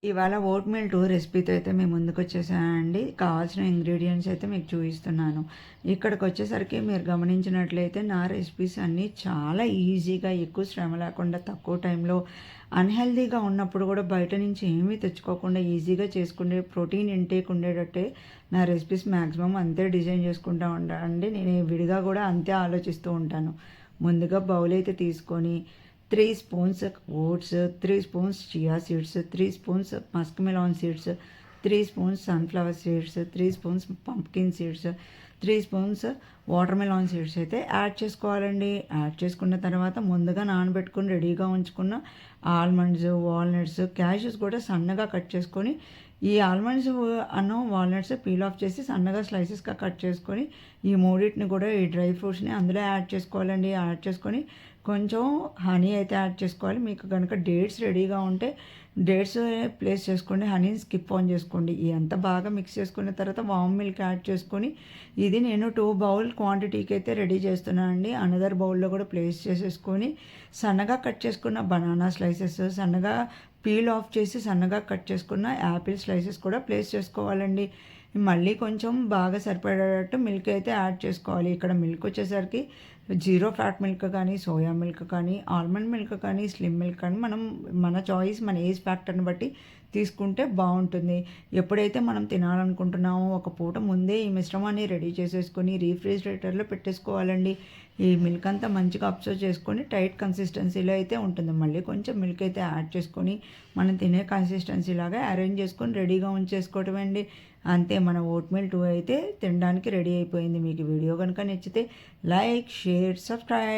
ఇవాళ vote meal 2 రెసిపీతో అయితే మేము ముందుకొచ్చేసానండి. కావాల్సిన ఇంగ్రీడియెంట్స్ అయితే మీకు చూపిస్తున్నాను. ఇక్కడికొచ్చేసరికి మీరు గమనించినట్లయితే నా రెసిపీస్ అన్నీ చాలా ఈజీగా, ఎక్కువ శ్రమ లేకుండా, తక్కువ టైంలో అన్‌హెల్తీగా ఉన్నప్పుడు కూడా బయట నుంచి ఏమీ తెచ్చుకోకుండా ఈజీగా చేసుకునే ప్రోటీన్ ఇంటేక్ ఉండేటట్టే నా రెసిపీస్ మ్యాక్సిమం అంతే డిజైన్ చేసుకుంటా ఉంటానండి. నేను విడిగా కూడా అంతే ఆలోచిస్తూ ఉంటాను. ముందుగా బౌల్ అయితే తీసుకొని 3 spoons oats, 3 spoons chia seeds, 3 spoons musk melon seeds, 3 spoons sunflower seeds, 3 spoons pumpkin seeds, 3 spoons water melon seeds అయితే యాడ్ చేసుకోవాలండి. యాడ్ చేసుకున్న తర్వాత ముందుగా నానబెట్టుకొని రెడీగా ఉంచుకున్న ఆల్మండ్స్, వాల్నట్స్, క్యాష్యూస్ కూడా సన్నగా కట్ చేసుకొని, ఈ ఆల్మండ్స్ వాల్నట్స్ పీల్ ఆఫ్ చేసి సన్నగా స్లైసెస్గా కట్ చేసుకొని, ఈ మూడింటిని కూడా ఈ డ్రై ఫ్రూట్స్ని అందులో యాడ్ చేసుకోవాలండి. యాడ్ చేసుకొని కొంచెం హనీ అయితే యాడ్ చేసుకోవాలి. మీకు కనుక డేట్స్ రెడీగా ఉంటే డేట్స్ ప్లేస్ చేసుకోండి, హనీని స్కిప్ ఆన్ చేసుకోండి. ఇదంతా బాగా మిక్స్ చేసుకున్న తర్వాత వామ్ మిల్క్ యాడ్ చేసుకొని, ఇది నేను 2 బౌల్ క్వాంటిటీకి అయితే రెడీ చేస్తున్నానండి. అనదర్ బౌల్లో కూడా ప్లేస్ చేసేసుకొని, సన్నగా కట్ చేసుకున్న బనానా స్లైసెస్, సన్నగా పీల్ ఆఫ్ చేసి సన్నగా కట్ చేసుకున్న యాపిల్ స్లైసెస్ కూడా ప్లేస్ చేసుకోవాలండి. మళ్ళీ కొంచెం బాగా సరిపడేటట్టు మిల్క్ అయితే యాడ్ చేసుకోవాలి. ఇక్కడ మిల్క్ వచ్చేసరికి 0 ఫ్యాట్ మిల్క్ కానీ, సోయా మిల్క్ కానీ, ఆల్మండ్ మిల్క్ కానీ, స్లిమ్ మిల్క్ కానీ మన చాయిస్, మన ఏజ్ ఫ్యాక్టర్ని బట్టి తీసుకుంటే బాగుంటుంది. ఎప్పుడైతే మనం తినాలనుకుంటున్నామో ఒక పూట ముందే ఈ మిశ్రమాన్ని రెడీ చేసేసుకొని రీఫ్రిజిరేటర్లో పెట్టేసుకోవాలండి. ఈ మిల్క్ అంతా మంచిగా అబ్జర్వ్ చేసుకొని టైట్ కన్సిస్టెన్సీలో అయితే ఉంటుంది. మళ్ళీ కొంచెం మిల్క్ అయితే యాడ్ చేసుకొని మనం తినే కన్సిస్టెన్సీ లాగా అరేంజ్ చేసుకొని రెడీగా ఉంచేసుకోవటమే అండి. అంతే, మన ఓట్ మీల్ 2 అయితే తినడానికి రెడీ అయిపోయింది. మీకు వీడియో కనుక నచ్చితే లైక్, షేర్, సబ్స్క్రైబ్.